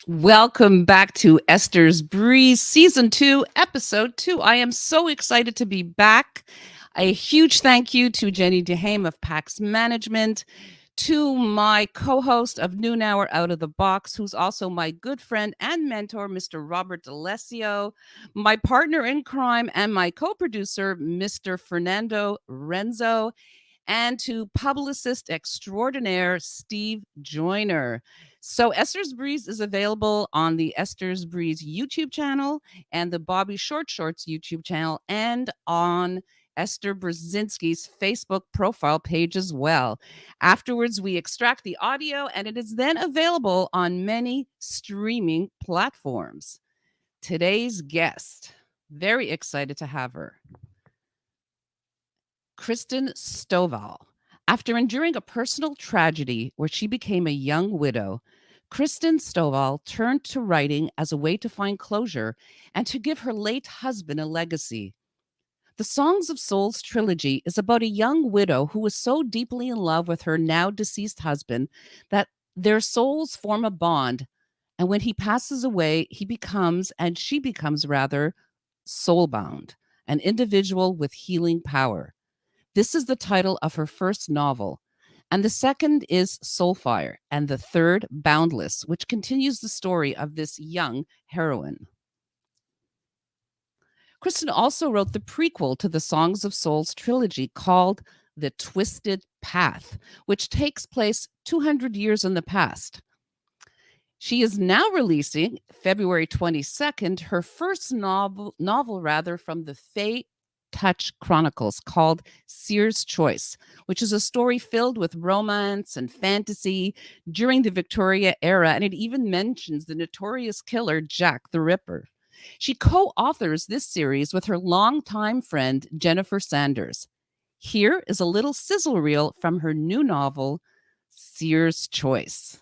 Welcome back to Esther's Breeze, Season 2, Episode 2. I am so excited to be back. A huge thank you to Jenny DeHame of PAX Management, to my co-host of Noon Hour Out of the Box, who's also my good friend and mentor, Mr. Robert D'Alessio, my partner in crime and my co-producer, Mr. Fernando Renzo, and to publicist extraordinaire Steve Joyner. So Esther's Breeze is available on the Esther's Breeze YouTube channel and the Bobby Short Shorts YouTube channel and on Esther Brzezinski's Facebook profile page as well. Afterwards, we extract the audio and it is then available on many streaming platforms. Today's guest, very excited to have her. Kristen Stovall. After enduring a personal tragedy where she became a young widow, Kristen Stovall turned to writing as a way to find closure and to give her late husband a legacy. The Songs of Souls trilogy is about a young widow who is so deeply in love with her now deceased husband that their souls form a bond. And when he passes away, she becomes rather, soulbound, an individual with healing power. This is the title of her first novel. And the second is Soulfire, and the third, Boundless, which continues the story of this young heroine. Kristen also wrote the prequel to the Songs of Souls trilogy called The Twisted Path, which takes place 200 years in the past. She is now releasing, February 22nd, her first novel from the Fae-touched Chronicles called Seer's Choice, which is a story filled with romance and fantasy during the Victoria era, and it even mentions the notorious killer Jack the Ripper. She co-authors this series with her longtime friend Jennifer Sanders. Here is a little sizzle reel from her new novel, Seer's Choice.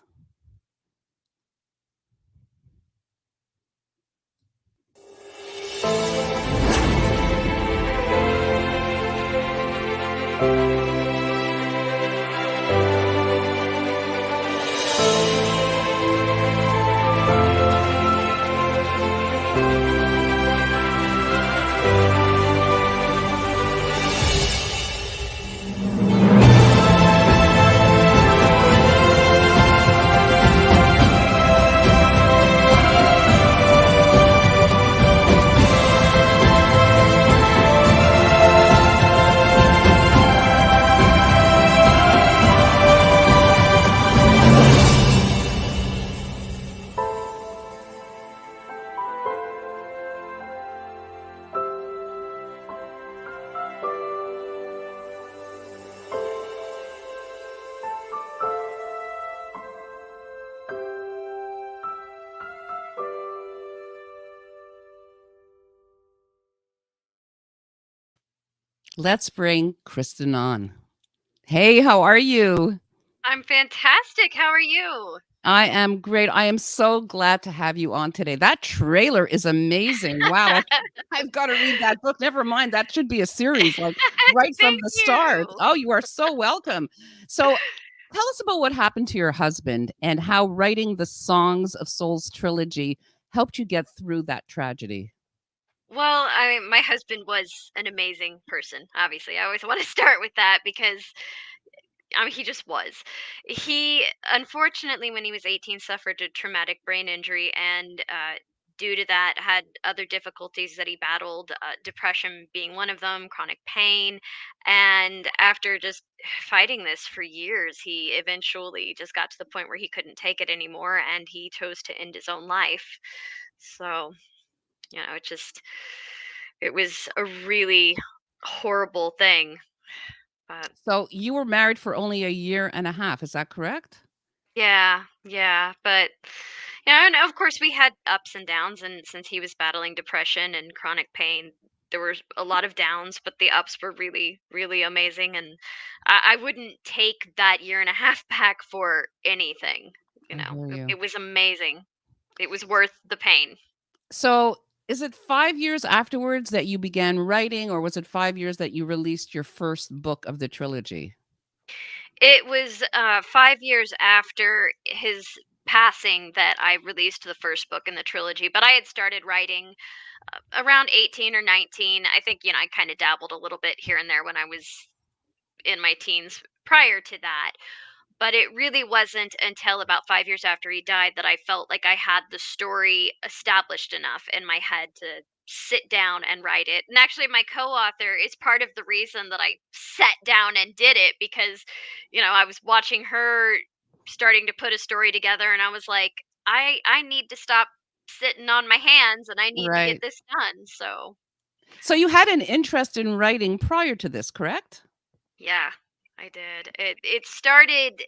Let's bring Kristen on. Hey, how are you? I'm fantastic. How are you? I am great. I am so glad to have you on today. That trailer is amazing. Wow, I've got to read that book. Never mind, that should be a series, like right from Thank the start. you. Oh, you are so welcome. So, tell us about what happened to your husband and how writing the Songs of Souls trilogy helped you get through that tragedy. Well, I mean, my husband was an amazing person, obviously. I always want to start with that because I mean, he just was. He, unfortunately, when he was 18, suffered a traumatic brain injury and due to that had other difficulties that he battled, depression being one of them, chronic pain. And after just fighting this for years, he eventually just got to the point where he couldn't take it anymore and he chose to end his own life. So, it was a really horrible thing. But So, you were married for only a year and a half, is that correct? yeah, yeah, but yeah, and of course we had ups and downs, and since he was battling depression and chronic pain, there were a lot of downs, but the ups were really, really amazing, and I wouldn't take that year and a half back for anything. I hear you. It was amazing. It was worth the pain. So, is it 5 years afterwards that you began writing, or was it 5 years that you released your first book of the trilogy? It was 5 years after his passing that I released the first book in the trilogy, but I had started writing around 18 or 19. I think, I kind of dabbled a little bit here and there when I was in my teens prior to that. But it really wasn't until about 5 years after he died that I felt like I had the story established enough in my head to sit down and write it. And actually, my co author is part of the reason that I sat down and did it because, I was watching her starting to put a story together, and I was like, I need to stop sitting on my hands and I need to get Right. this done. So, So you had an interest in writing prior to this, correct? yeah, I did. It started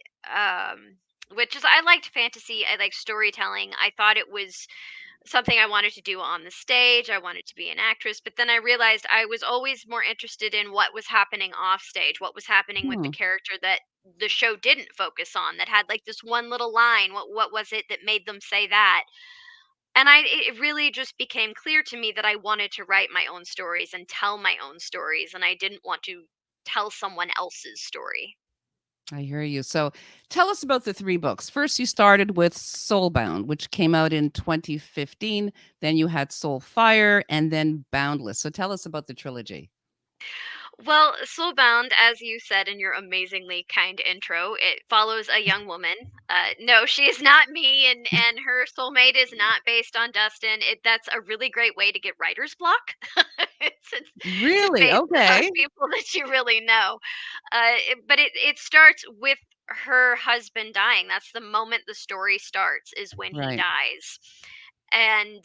which is I liked fantasy, I liked storytelling. I thought it was something I wanted to do on the stage. I wanted to be an actress, but then I realized I was always more interested in what was happening off stage, what was happening with the Hmm. character that the show didn't focus on, that had like this one little line. What was it that made them say that? And it really just became clear to me that I wanted to write my own stories and tell my own stories, and I didn't want to tell someone else's story. I hear you. So tell us about the three books. First, you started with Soulbound, which came out in 2015. Then you had Soul Fire and then Boundless. So tell us about the trilogy. Well, Soulbound, as you said in your amazingly kind intro, it follows a young woman. No, she is not me, and her soulmate is not based on Dustin. That's a really great way to get writer's block. It's Really? based on Okay. people that you really know. But it starts with her husband dying. That's the moment the story starts, is when he Right. dies. And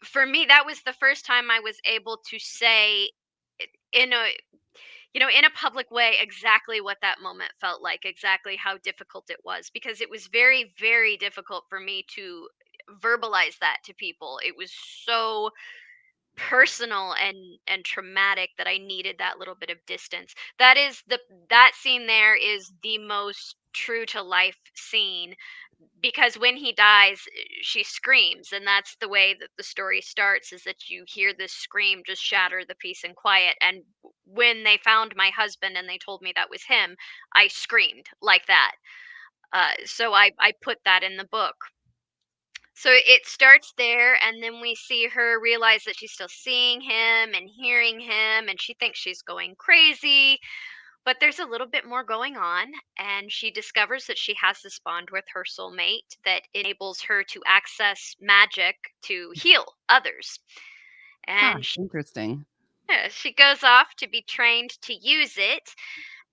for me, that was the first time I was able to say in a in a public way exactly what that moment felt like, exactly how difficult it was, because it was very, very difficult for me to verbalize that to people. It was so personal and traumatic that I needed that little bit of distance. That scene there is the most true to life scene, because when he dies, she screams, and that's the way that the story starts, is that you hear this scream just shatter the peace and quiet. And when they found my husband and they told me that was him, I screamed like that. So I put that in the book. So it starts there, and then we see her realize that she's still seeing him and hearing him, and she thinks she's going crazy. But there's a little bit more going on, and she discovers that she has this bond with her soulmate that enables her to access magic to heal others. Huh. And Interesting. she goes off to be trained to use it,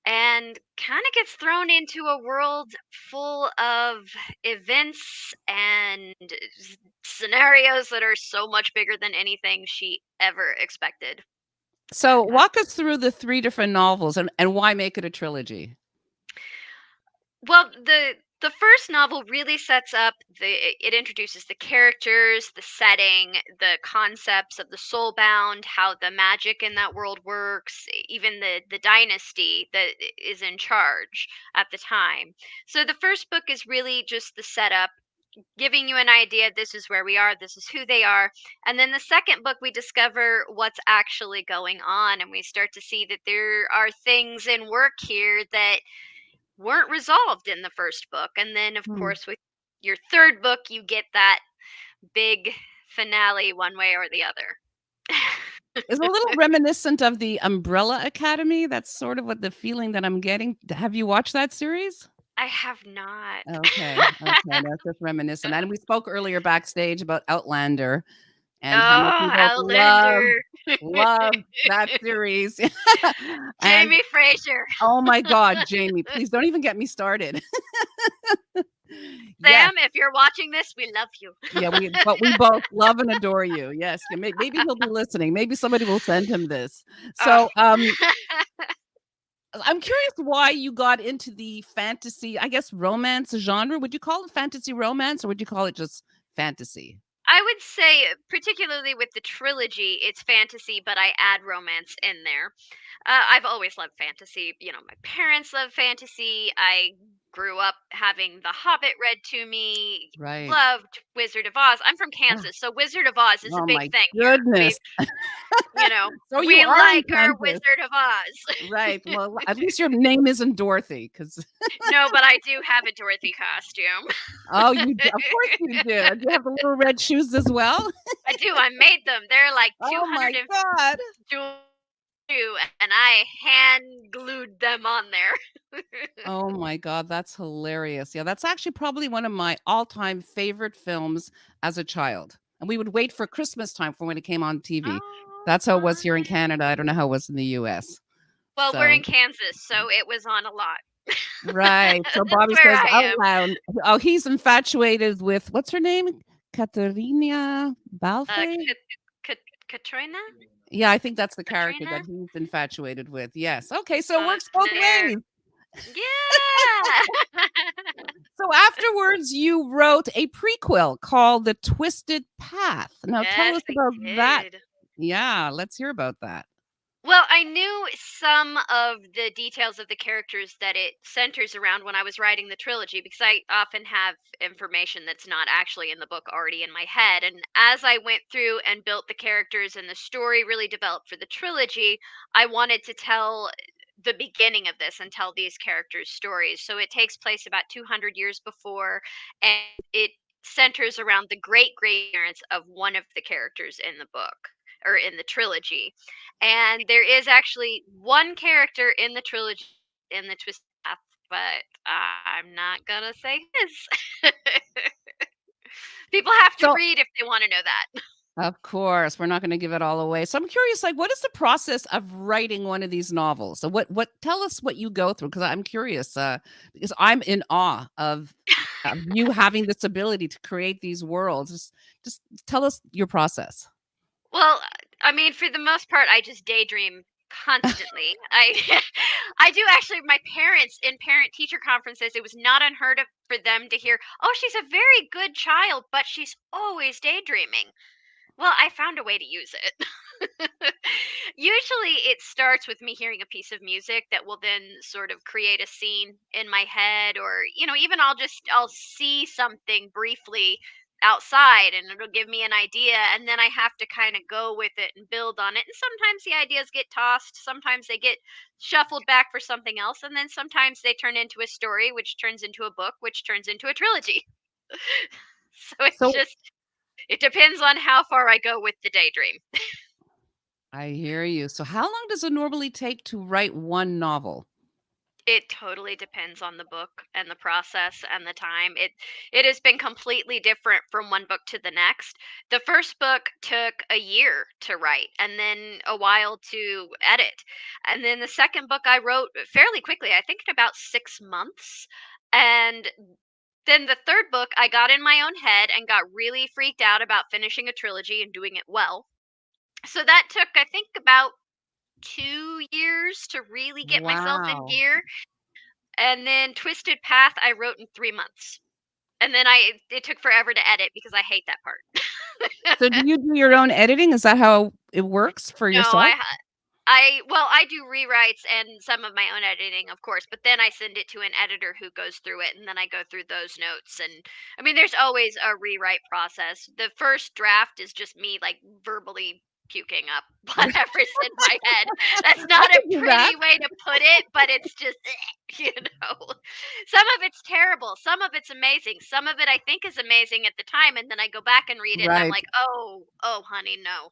and kind of gets thrown into a world full of events and scenarios that are so much bigger than anything she ever expected. So walk us through the three different novels and why make it a trilogy? Well, the first novel really sets up it introduces the characters, the setting, the concepts of the soulbound, how the magic in that world works, even the dynasty that is in charge at the time. So the first book is really just the setup, giving you an idea, this is where we are, this is who they are. And then the second book, we discover what's actually going on, and we start to see that there are things in work here that weren't resolved in the first book. And then, of Hmm. course, with your third book, you get that big finale one way or the other. It's a little reminiscent of the Umbrella Academy. That's sort of what the feeling that I'm getting. Have you watched that series? I have not. Okay, okay, that's just reminiscent. And we spoke earlier backstage about Outlander and how much we Oh, both Outlander. love that series. And Jamie Fraser. oh my god, Jamie, please don't even get me started. Yes, Sam, if you're watching this, we love you. yeah, we both love and adore you. Yes, yeah, maybe he'll be listening. Maybe somebody will send him this. Oh. So, I'm curious why you got into the fantasy, I guess, romance genre. Would you call it fantasy romance or would you call it just fantasy? I would say, particularly with the trilogy, it's fantasy, but I add romance in there. I've always loved fantasy. My parents love fantasy. I grew up having The Hobbit read to me, Right. loved Wizard of Oz. I'm from Ah, Kansas, so Wizard of Oz is a oh big my thing here. goodness. You know, So you we are in like our Kansas. Wizard of Oz. Right. Well, at least your name isn't Dorothy, because No, but I do have a Dorothy costume. oh, you do, of course you do. Do you have the little red shoes as well? I do. I made them. They're like Oh my 250 God. jewels, and I hand glued them on there. Oh my God, that's hilarious. Yeah, that's actually probably one of my all-time favorite films as a child. And we would wait for Christmas time for when it came on TV. Oh, That's how it was here in Canada. I don't know fun. how it was in the US. Well, we're So, in Kansas, so it was on a lot. right. So That's Bobby where says I out am. loud, oh, he's infatuated with what's her name? Katerina Balfe? Kat Kat Katrina? Yeah, I think that's the character that Katrina? he's infatuated with. Yes. Okay, so it works both There. ways. Yeah. So afterwards, you wrote a prequel called The Twisted Path. Now tell Yes, us I about that. did. Yeah, let's hear about that. Well, I knew some of the details of the characters that it centers around when I was writing the trilogy because I often have information that's not actually in the book already in my head. And as I went through and built the characters and the story really developed for the trilogy, I wanted to tell the beginning of this and tell these characters' stories. So it takes place about 200 years before, and it centers around the great great parents of one of the characters in the book or in the trilogy. And there is actually one character in the trilogy in the Twisted Path, but I'm not gonna say his. People have to So, read if they want to know that. of course, we're not going to give it all away. So I'm curious, like, what is the process of writing one of these novels? So what tell us what you go through because I'm curious because I'm in awe of you having this ability to create these worlds. Just tell us your process. Well, I mean, for the most part, I just daydream constantly. I I do actually. My parents in parent teacher conferences, it was not unheard of for them to hear, "Oh, she's a very good child, but she's always daydreaming." Well, I found a way to use it. Usually it starts with me hearing a piece of music that will then sort of create a scene in my head or even I'll see something briefly outside and it'll give me an idea and then I have to kind of go with it and build on it. And sometimes the ideas get tossed, sometimes they get shuffled back for something else and then sometimes they turn into a story which turns into a book which turns into a trilogy. So it's So just it depends on how far I go with the daydream. I hear you. So how long does it normally take to write one novel? It totally depends on the book and the process and the time. It has been completely different from one book to the next. The first book took a year to write and then a while to edit. And then the second book I wrote fairly quickly, I think in about 6 months. And then the third book I got in my own head and got really freaked out about finishing a trilogy and doing it well. So that took I think about 2 years to really get myself in Wow. gear, and then Twisted Path I wrote in 3 months. And then it took forever to edit because I hate that part. So do you do your own editing? Is that how it works for No, yourself? I do rewrites and some of my own editing, of course, but then I send it to an editor who goes through it, and then I go through those notes. And I mean, there's always a rewrite process. The first draft is just me like verbally puking up whatever's in my head. That's I not a could do that. pretty way to put it, but it's just, you know, some of it's terrible, some of it's amazing, some of it I think is amazing at the time, and then I go back and read it, and I'm Right. like, oh, honey, no.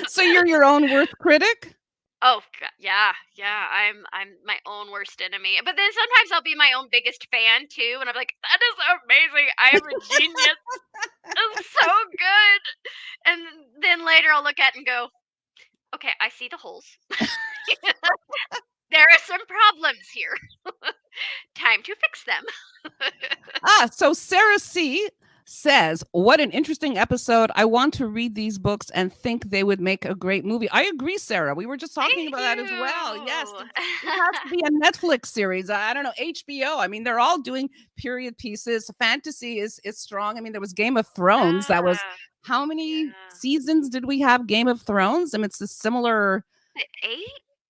So you're your own worst critic? Oh, yeah, yeah. I'm my own worst enemy. But then sometimes I'll be my own biggest fan too, and I'm like, that is amazing. I am a genius. It's so good. And then later I'll look at it and go, okay, I see the holes. There are some problems here. Time to fix them. So Sarah C says, "What an interesting episode. I want to read these books and think they would make a great movie." I agree, Sarah. We were just talking Thank about that as well. Yes, you. this has to be a Netflix series. I don't know, HBO. I mean, they're all doing period pieces. Fantasy is strong. I mean, there was Game of Thrones. That was Yeah, how many yeah. seasons did we have Game of Thrones? I mean, it's a similar, 8?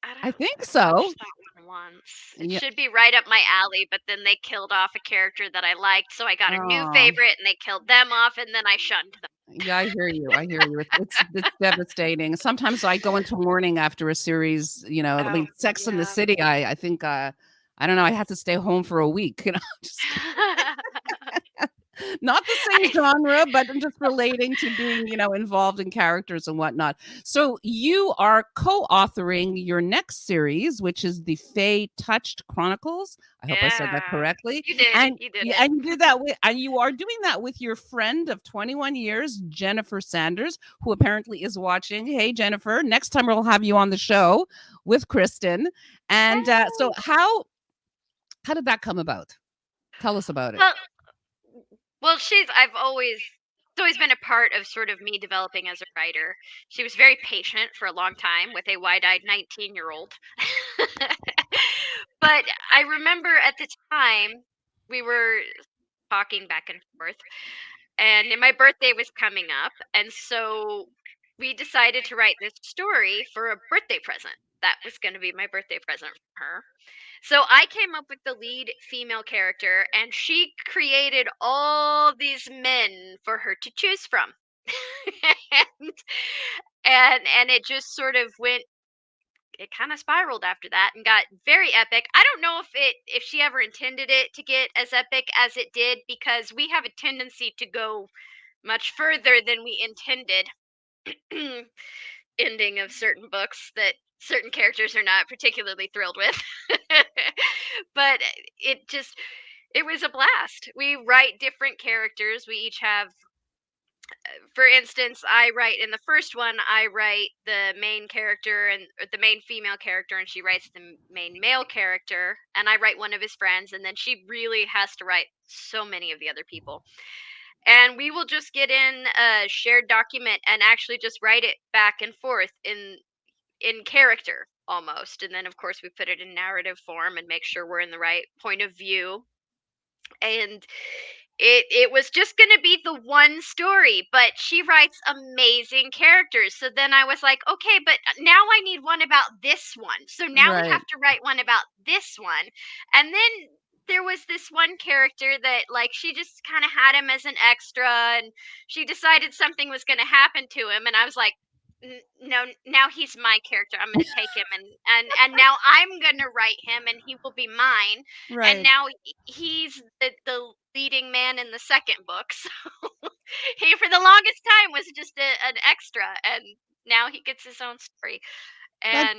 I I don't think I watched so. that one once. It Yeah. should be right up my alley, but then they killed off a character that I liked, so I got a new Oh, favorite, and they killed them off, and then I shunned them. yeah, I hear you. I hear you. It's devastating. Sometimes I go into mourning after a series, I Oh, mean, Sex in the yeah. City, I think, I don't know, I had to stay home for a week, just not the same I genre, but I'm just relating to being, involved in characters and whatnot. So you are co-authoring your next series, which is the Fae-touched Chronicles. I hope I said that Yeah. correctly. You did. And You did yeah, it. and you do that with, and you are doing that with your friend of 21 years, Jennifer Sanders, who apparently is watching. Hey, Jennifer, next time we'll have you on the show with Kristen. And so Yay. how did that come about? Tell us about it. Well, I've always been a part of sort of me developing as a writer. She was very patient for a long time with a wide-eyed 19-year-old. But I remember at the time we were talking back and forth, and my birthday was coming up, and so we decided to write this story for a birthday present. That was going to be my birthday present for her. So I came up with the lead female character, and she created all these men for her to choose from. and, and it just sort of went, it kind of spiraled after that and got very epic. I don't know if she ever intended it to get as epic as it did, because we have a tendency to go much further than we intended. Ending of certain books that certain characters are not particularly thrilled with. But it was a blast. We write different characters. We each have, for instance, I write in the first one, I write the main character and the main female character, and she writes the main male character, and I write one of his friends, and then she really has to write so many of the other people. And we will just get in a shared document and actually just write it back and forth in character almost, and then of course we put it in narrative form and make sure we're in the right point of view. And it was just going to be the one story, but she writes amazing characters. So then I was like, okay, but now I need one about this one, so now we Right. have to write one about this one. And then there was this one character that, like, she just kind of had him as an extra, and she decided something was going to happen to him, and I was like, no, now he's my character. I'm going to take him, and now I'm going to write him, and he will be mine. And Right. now he's the leading man in the second book. So he, for the longest time, was just an extra, and now he gets his own story. That's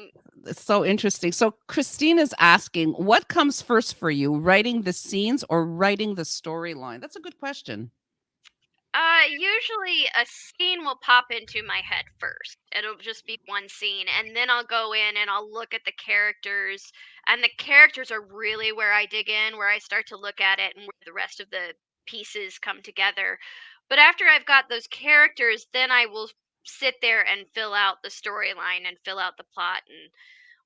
And so interesting. So Christine is asking, what comes first for you, writing the scenes or writing the storyline? That's a good question. usually a scene will pop into my head first. It'll just be one scene, and then I'll go in and I'll look at the characters, and the characters are really where I dig in, where I start to look at it and where the rest of the pieces come together. But after I've got those characters, then I will sit there and fill out the storyline and fill out the plot and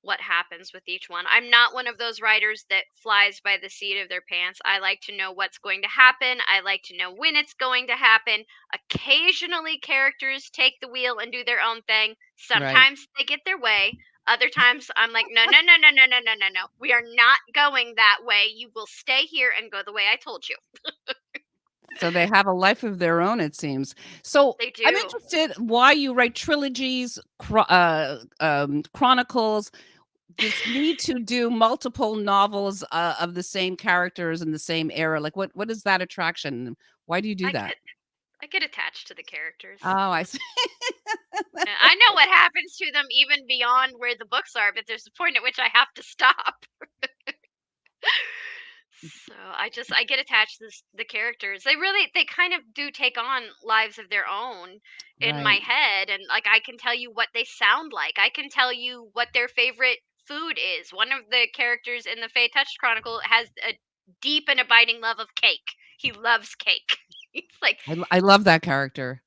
what happens with each one. I'm not one of those writers that flies by the seat of their pants. I like to know what's going to happen. I like to know when it's going to happen. Occasionally, characters take the wheel and do their own thing. Right. Sometimes they get their way. Other times, I'm like, no, no, no, no, no, no, no, no, no. We are not going that way. You will stay here and go the way I told you. So they have a life of their own, it seems. So They I'm do. interested why you write trilogies, chronicles, this need to do multiple novels of the same characters in the same era. Like what is that attraction? Why do you do I that? get I get attached to the characters. Oh, I see. I know what happens to them even beyond where the books are, but there's a point at which I have to stop. So I get attached to the characters. They kind of do take on lives of their own in my Right. head, and like I can tell you what they sound like. I can tell you what their favorite food is. One of the characters in the Fae-touched Chronicle has a deep and abiding love of cake. He loves cake. He's like I love that character.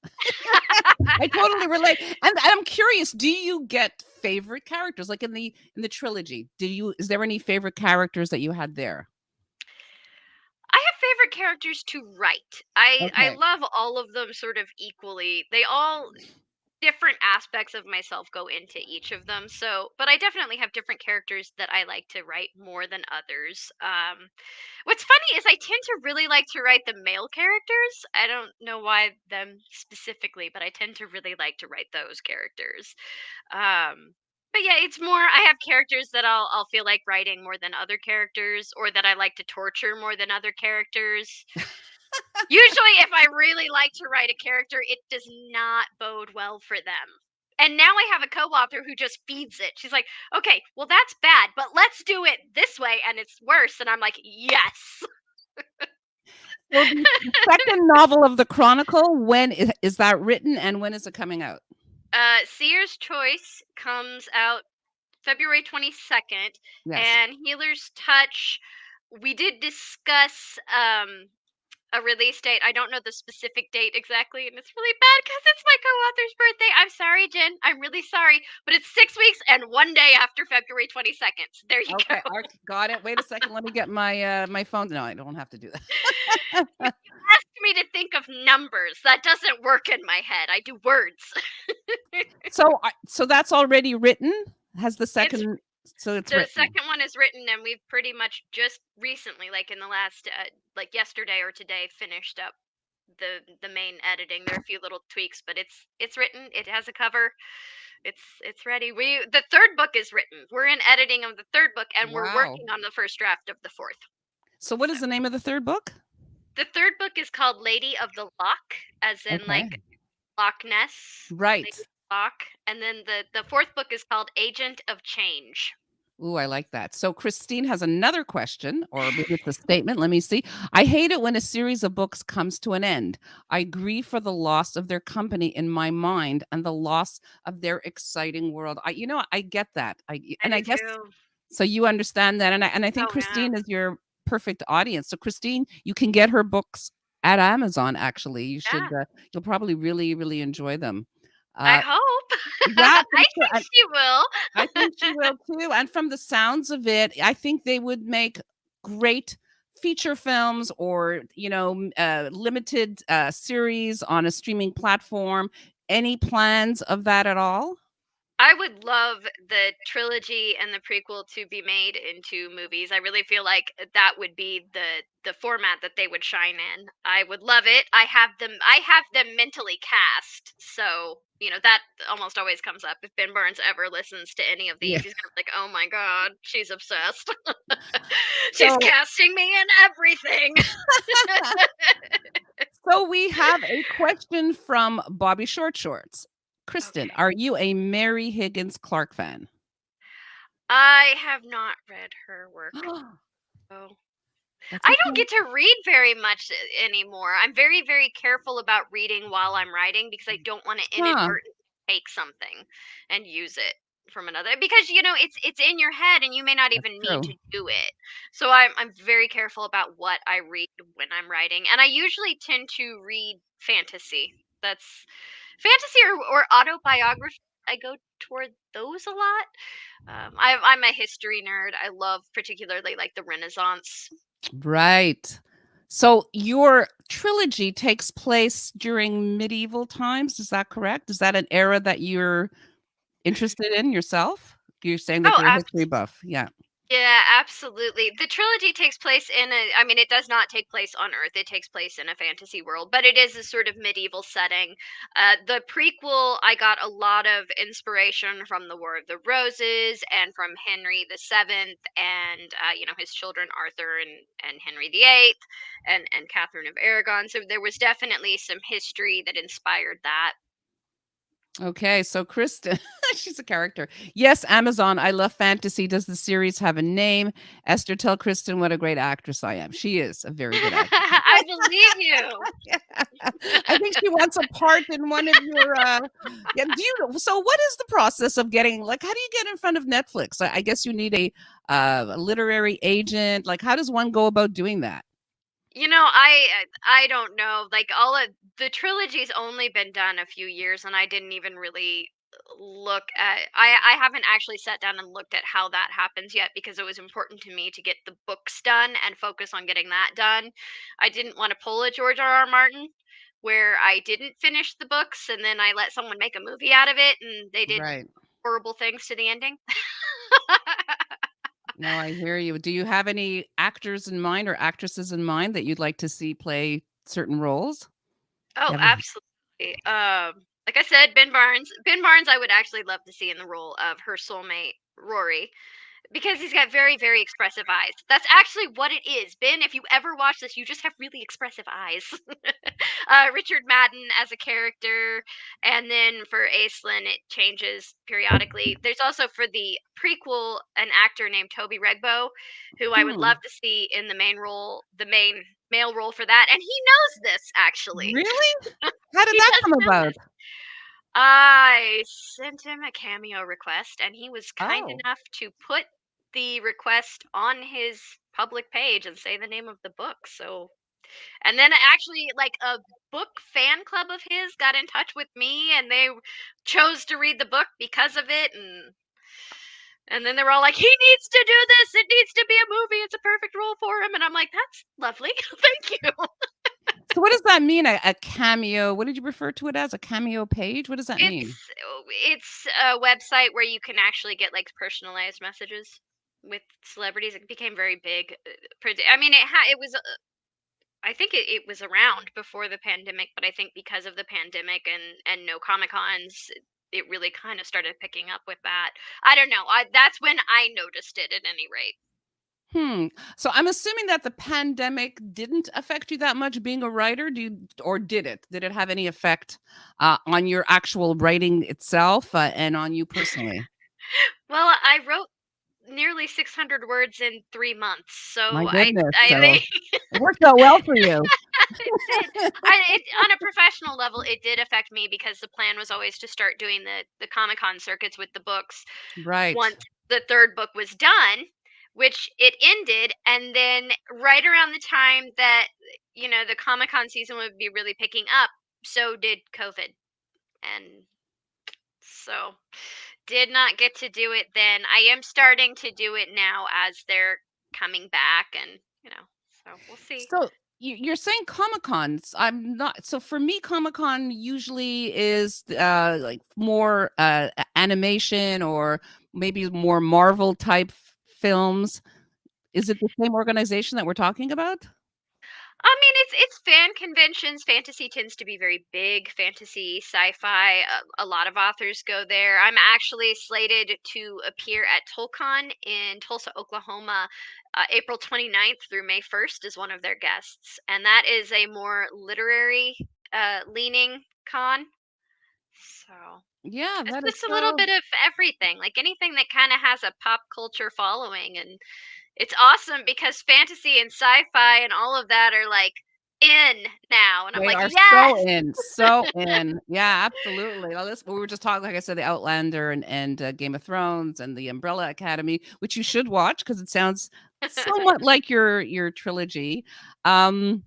I totally relate. And I'm curious, do you get favorite characters like in the trilogy? Is there any favorite characters that you had there? I have favorite characters to write. I Okay. love all of them sort of equally. They all different aspects of myself go into each of them. So, but I definitely have different characters that I like to write more than others. What's funny is I tend to really like to write the male characters. I don't know why them specifically, but I tend to really like to write those characters. But yeah, it's more I have characters that I'll feel like writing more than other characters, or that I like to torture more than other characters. Usually, if I really like to write a character, it does not bode well for them. And now I have a co-author who just feeds it. She's like, "Okay, well that's bad, but let's do it this way and it's worse." And I'm like, "Yes." So the second novel of the Chronicle, when is that written and when is it coming out? Seer's Choice comes out February 22nd, Yes. and Healer's Touch, we did discuss a release date. I don't know the specific date exactly, and it's really bad because it's my co-author's birthday. I'm sorry, Jen. I'm really sorry, but it's 6 weeks and 1 day after February 22nd. So there you go. Okay, got it. Wait a second. Let me get my my phone. No, I don't have to do that. Ask me to think of numbers. That doesn't work in my head. I do words. So that's already written? Has the It's second so it's The written. second one is written, and we've pretty much just recently, like in the last, like yesterday or today, finished up the main editing. There are a few little tweaks, but it's written. It has a cover. It's ready. The third book is written. We're in editing of the third book, and we're Wow. working on the first draft of the fourth. So what So is the name of the third book? the third book is called Lady of the Loch, as in Okay. like Loch Ness, Right. Lady of the Loch, and then the fourth book is called Agent of Change. Ooh, I like that. So Christine has another question, or maybe it's a statement. Let me see. I hate it when a series of books comes to an end. I grieve for the loss of their company in my mind and the loss of their exciting world. I get that. I And I do guess too. so you understand that. And I think Oh yeah. Christine is your perfect audience. So Christine, you can get her books at Amazon actually. Yeah. You'll probably really, really enjoy them. I Uh hope. yeah, for I sure. think she will. I think she will too, and from the sounds of it, I think they would make great feature films or, limited, series on a streaming platform. Any plans of that at all? I would love the trilogy and the prequel to be made into movies. I really feel like that would be the format that they would shine in. I would love it. I have them mentally cast. So, that almost always comes up. If Ben Barnes ever listens to any of Yeah. these, he's gonna be like, "Oh my god, she's obsessed. She's So casting me in everything." so we have a question from Bobby Short Shorts. Kristen, Okay. are you a Mary Higgins Clark fan? I have not read her work. Oh. That's I don't okay. get to read very much anymore. I'm very, very careful about reading while I'm writing because I don't want to Huh, inadvertently take something and use it from another, because it's in your head and you may not that's even need true. to do it. So I'm very careful about what I read when I'm writing, and I usually tend to read fantasy. That's fantasy or autobiography. I go toward those a lot. I'm a history nerd. I love particularly like the Renaissance. Right. So your trilogy takes place during medieval times, is that correct? Is that an era that you're interested in yourself? You're saying that Oh, you're a history buff. Yeah. yeah, absolutely. The trilogy takes place I mean, it does not take place on Earth. It takes place in a fantasy world, but it is a sort of medieval setting. The prequel, I got a lot of inspiration from the War of the Roses and from Henry VII, and his children Arthur and Henry VIII, and Catherine of Aragon. So there was definitely some history that inspired that. Okay, so Kristen, she's a character. Yes, Amazon. I love fantasy. Does the series have a name? Esther, tell Kristen what a great actress I am. She is a very good actress. I believe you. I think she wants a part in one of your yeah, so what is the process of getting like how do you get in front of Netflix? I guess you need a literary agent. Like how does one go about doing that? I don't know. Like all of the trilogy's only been done a few years, and I didn't even really look at. I haven't actually sat down and looked at how that happens yet, because it was important to me to get the books done and focus on getting that done. I didn't want to pull a George R. R. Martin, where I didn't finish the books and then I let someone make a movie out of it and they did Right. horrible things to the ending. No, I hear you. Do you have any actors in mind or actresses in mind that you'd like to see play certain roles? Do Oh, you have any absolutely. Like I said, Ben Barnes. Ben Barnes, I would actually love to see in the role of her soulmate, Rory, because he's got very, very expressive eyes. That's actually what it is. Ben, if you ever watch this, you just have really expressive eyes. Richard Madden as a character, and then for Aislinn, it changes periodically. There's also for the prequel an actor named Toby Regbo, who I would Hmm, love to see in the main role, the main male role for that. And he knows this actually. really? How did He that does come know about? this. I sent him a cameo request, and he was kind Oh, enough to put the request on his public page and say the name of the book. So, and then actually, like a book fan club of his got in touch with me, and they chose to read the book because of it. And then they were all like, "He needs to do this. It needs to be a movie. It's a perfect role for him." And I'm like, "That's lovely. Thank you." so what does that mean? A cameo? What did you refer to it as? A cameo page? What does that mean? It's a website where you can actually get, like, personalized messages with celebrities. It became very big, I mean, it was, I think it was around before the pandemic, but I think because of the pandemic and no Comic-Cons, it really kinda started picking up with that. I don't know, I that's when I noticed it at any rate. Hmm. So I'm assuming that the pandemic didn't affect you that much being a writer. Or did it? Did it have any effect on your actual writing itself and on you personally? Well, I wrote nearly 600 words in 3 months, My so goodness. I So think it worked out well for you. it did. On a professional level, it did affect me because the plan was always to start doing the Comic Con circuits with the books Right. once the third book was done, which it ended. And then right around the time that the Comic Con season would be really picking up, so did COVID, and so did not get to do it then. I am starting to do it now as they're coming back, and so we'll see. So you're saying Comic Cons. I'm not. So for me, Comic Con usually is like more animation or maybe more Marvel type films. Is it the same organization that we're talking about? I mean, it's fan conventions. Fantasy tends to be very big. Fantasy, sci-fi. A lot of authors go there. I'm actually slated to appear at TolCon in Tulsa, Oklahoma, April 29th through May 1st is one of their guests, and that is a more literary leaning con. So Yeah, it's that is just a little so bit of everything, like anything that kind of has a pop culture following, and it's awesome because fantasy and sci-fi and all of that are like in now, and I'm they like, are so "Yes!" in, so in. Yeah, absolutely. Well, this we were just talking, like I said, the Outlander and Game of Thrones and the Umbrella Academy, which you should watch because it sounds somewhat like your trilogy. Um,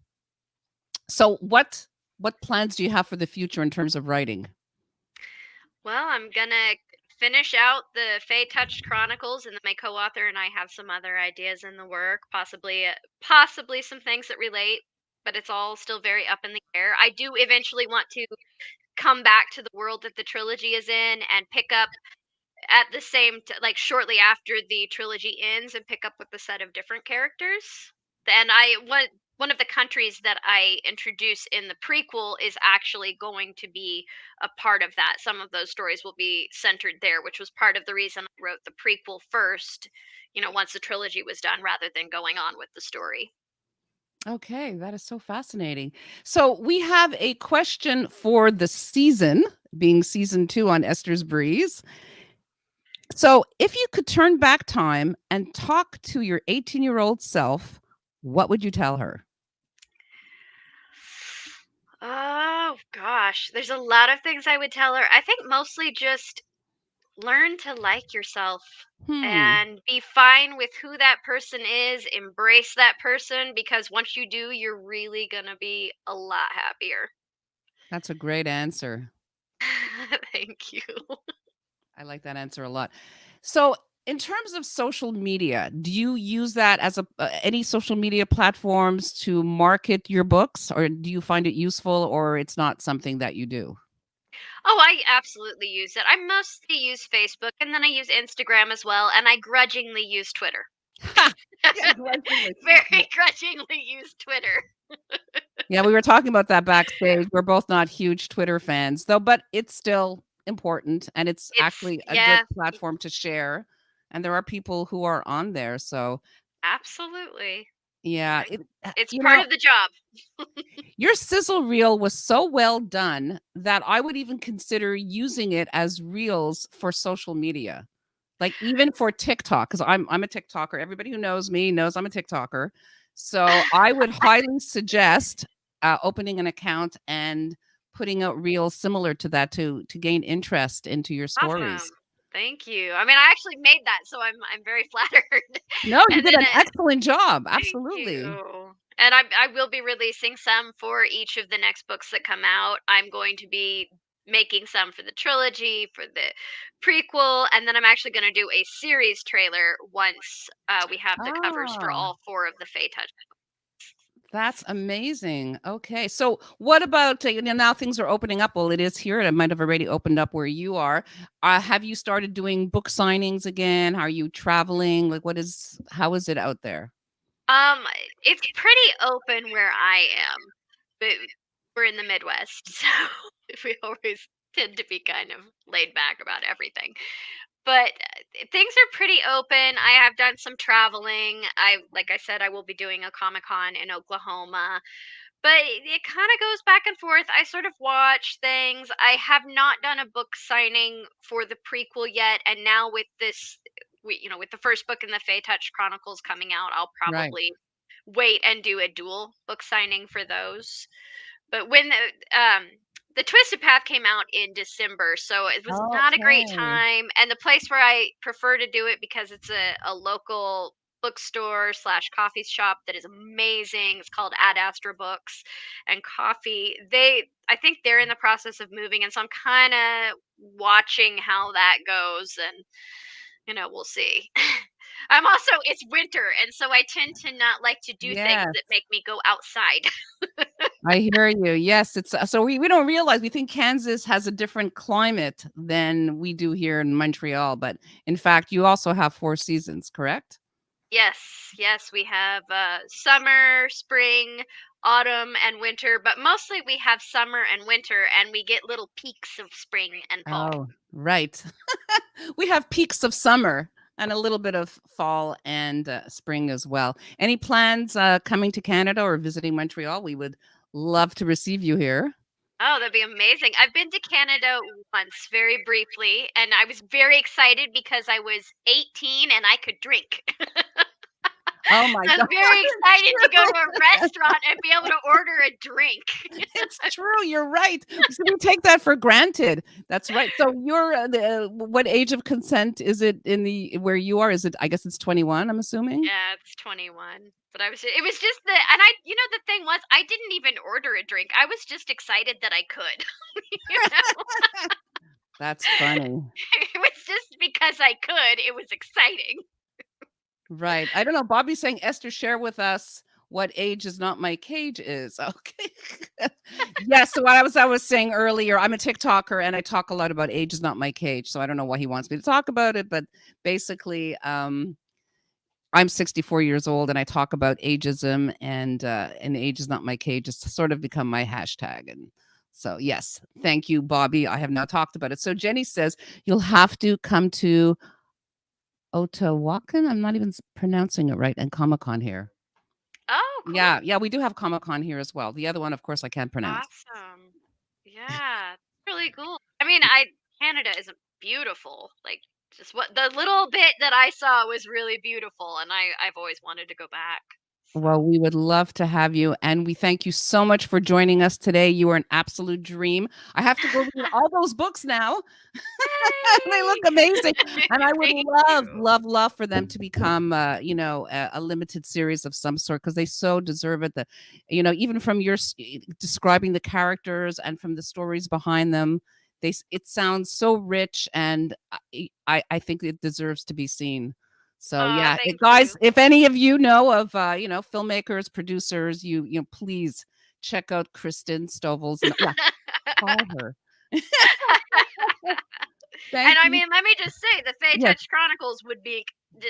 so what plans do you have for the future in terms of writing? Well, I'm gonna finish out the Fae-touched Chronicles, and then my co-author and I have some other ideas in the work, possibly some things that relate, but it's all still very up in the air. I do eventually want to come back to the world that the trilogy is in and pick up at the like shortly after the trilogy ends and pick up with a set of different characters. And one of the countries that I introduce in the prequel is actually going to be a part of that. Some of those stories will be centered there, which was part of the reason I wrote the prequel first, once the trilogy was done rather than going on with the story. Okay, that is so fascinating. So we have a question for the season, being season 2 on Esther's Breeze. So if you could turn back time and talk to your 18-year-old self, what would you tell her? Oh gosh, there's a lot of things I would tell her. I think mostly just learn to like yourself Hmm, and be fine with who that person is, embrace that person, because once you do, you're really going to be a lot happier. that's a great answer. Thank you. I like that answer a lot. So In terms of social media, do you use that as any social media platforms to market your books, or do you find it useful, or it's not something that you do? Oh, I absolutely use it. I mostly use Facebook, and then I use Instagram as well, and I grudgingly use Twitter. Ha! Yeah, grudgingly. Very grudgingly use Twitter. Yeah, we were talking about that backstage. We're both not huge Twitter fans, though, but it's still important, and it's It's actually a good yeah, platform to share. And there are people who are on there. So, absolutely. yeah, I it's you part know, of the job. your sizzle reel was so well done that I would even consider using it as reels for social media. Like, even for TikTok, because I'm a TikToker. Everybody who knows me knows I'm a TikToker. So, I would highly suggest, opening an account and putting out reels similar to that to gain interest into your Awesome. stories. Thank you. I mean, I actually made that, so I'm very flattered. No, you And did then an excellent job, thank absolutely. you. And I will be releasing some for each of the next books that come out. I'm going to be making some for the trilogy, for the prequel, and then I'm actually going to do a series trailer once we have the covers for Ah. all four of the Fae-touched. That's amazing. Okay. So what about now things are opening up? Well, it is here. It might have already opened up where you are. Have you started doing book signings again? Are you traveling? Like how is it out there? Um, it's pretty open where I am, but we're in the Midwest, so we always tend to be kind of laid back about everything. But things are pretty open. I have done some traveling. Like I said, I will be doing a Comic Con in Oklahoma, but it kind of goes back and forth. I sort of watch things. I have not done a book signing for the prequel yet, and now with this, with the first book in the Fae-touched Chronicles coming out, I'll Right. probably wait and do a dual book signing for those. But when the Twisted Path came out in December, so it was not a great Okay. time. And the place where I prefer to do it because it's a local bookstore slash coffee shop that is amazing. It's called Ad Astra Books and Coffee. I think they're in the process of moving, and so I'm kind of watching how that goes, and we'll see. I'm also it's winter, and so I tend to not like to do things Yes, that make me go outside. I hear you. Yes, it's so we don't realize we think Kansas has a different climate than we do here in Montreal, but in fact, you also have four seasons, correct? Yes, yes, we have summer, spring, autumn, and winter, but mostly we have summer and winter, and we get little peaks of spring and fall. Oh, right. We have peaks of summer and a little bit of fall and spring as well. Any plans coming to Canada or visiting Montreal? We would love to receive you here. Oh, that'd be amazing. I've been to Canada once, very briefly, and I was very excited because I was 18 and I could drink. Oh my I was God. very It's excited to go true. to a restaurant and be able to order a drink. It's true. You're right. So we take that for granted. That's right. So you're what age of consent is it in the where you are? Is it, I guess it's 21, I'm assuming? Yeah, it's 21. But it was just and the thing was, I didn't even order a drink. I was just excited that I could. you know? That's funny. It was just because I could. It was exciting. Right. I don't know. Bobby's saying, Esther, share with us what age is not my cage is. Okay. Yes. So what I was saying earlier, I'm a TikToker and I talk a lot about age is not my cage. So I don't know why he wants me to talk about it, but basically, I'm 64 years old and I talk about ageism and age is not my cage. It's sort of become my hashtag. And so yes, thank you, Bobby. I have now talked about it. So Jenny says you'll have to come to Otawakan? I'm not even pronouncing it right, and Comic-Con here. Oh, cool. Yeah, yeah, we do have Comic-Con here as well. The other one, of course, I can't pronounce. Awesome. Yeah, really cool. I mean, I Canada is beautiful. Like just what the little bit that I saw was really beautiful, and I've always wanted to go back. So, Well, we would love to have you, and we thank you so much for joining us today. You are an absolute dream. I have to go read all those books now. They look yay! amazing, and I would Thank love, you. love, love for them to become, a limited series of some sort because they so deserve it. Even from your describing the characters and from the stories behind them, It sounds so rich, and I think it deserves to be seen. So Oh, yeah, thank guys, you. if any of you know of filmmakers, producers, please check out Kristen Stovall's. Yeah, call her. And Thank I you. mean, let me just say, the Yes, Fae-touched Chronicles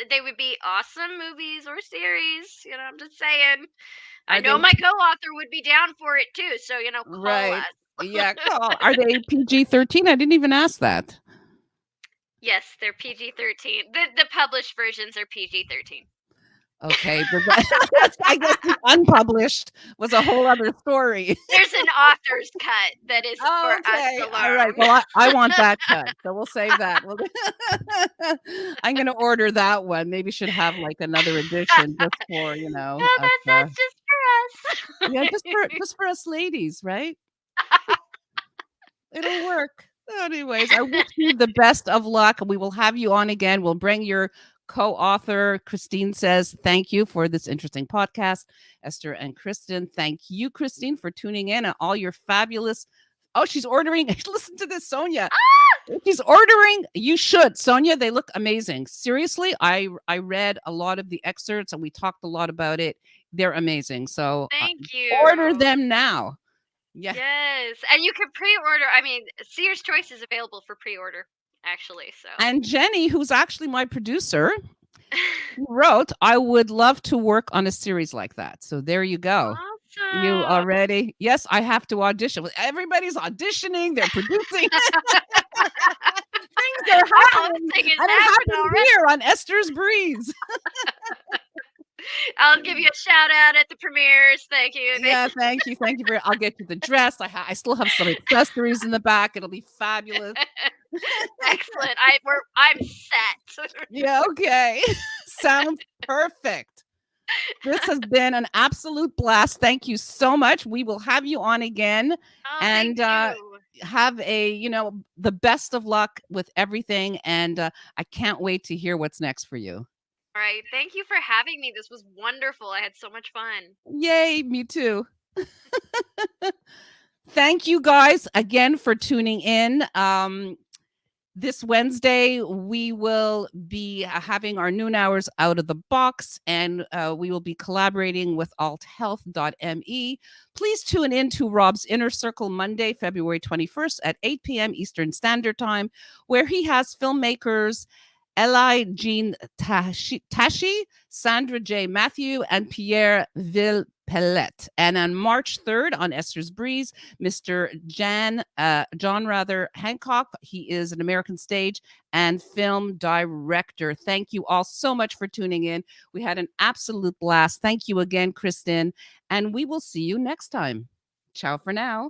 they would be awesome movies or series. I'm just saying. I are they know my co-author would be down for it too. So call right? us. Yeah, call. Are they PG-13? I didn't even ask that. Yes, they're PG-13. The published versions are PG-13. Okay, but I guess the unpublished was a whole other story. There's an author's cut that is for us Okay, all right. alone. Well, I want that cut, so we'll save that. I'm gonna order that one. Maybe should have like another edition just for No, us. that's just for Yeah, us. just for us ladies, right? It'll work. Anyways, I wish you the best of luck. We will have you on again. We'll bring your co-author. Christine says, thank you for this interesting podcast. Esther and Kristen, thank you, Christine, for tuning in and all your fabulous. Oh, she's ordering. Listen to this, Sonia. She's ordering. You should, Sonia. They look amazing. Seriously, I read a lot of the excerpts and we talked a lot about it. They're amazing. So Thank order you. them now. Yeah. Yes, and you can pre-order. I mean, Seer's Choice is available for pre-order, actually. So. And Jenny, who's actually my producer, wrote, I would love to work on a series like that. So there you go. You Awesome. already? Yes, I have to audition. Everybody's auditioning. They're producing. Things are happening. Thing is And it happened already. here on Esther's Breeze. I'll give you a shout out at the premieres. Thank you. Yeah, thank you. Thank you for I'll get you the dress. I still have some accessories in the back. It'll be fabulous. Excellent. I'm set. Yeah, okay. Sounds perfect. This has been an absolute blast. Thank you so much. We will have you on again. Oh, And thank you. have the best of luck with everything. And I can't wait to hear what's next for you. All right. Thank you for having me. This was wonderful. I had so much fun. Yay, me too. Thank you guys again for tuning in. This Wednesday, we will be having our noon hours out of the box, and we will be collaborating with althealth.me. Please tune in to Rob's Inner Circle Monday, February 21st at 8 p.m. Eastern Standard Time, where he has filmmakers Eli Jean Tashi, Sandra J. Matthew, and Pierre Villepellet. And on March 3rd on Esther's Breeze, Mr. John Hancock. He is an American stage and film director. Thank you all so much for tuning in. We had an absolute blast. Thank you again, Kristen. And we will see you next time. Ciao for now.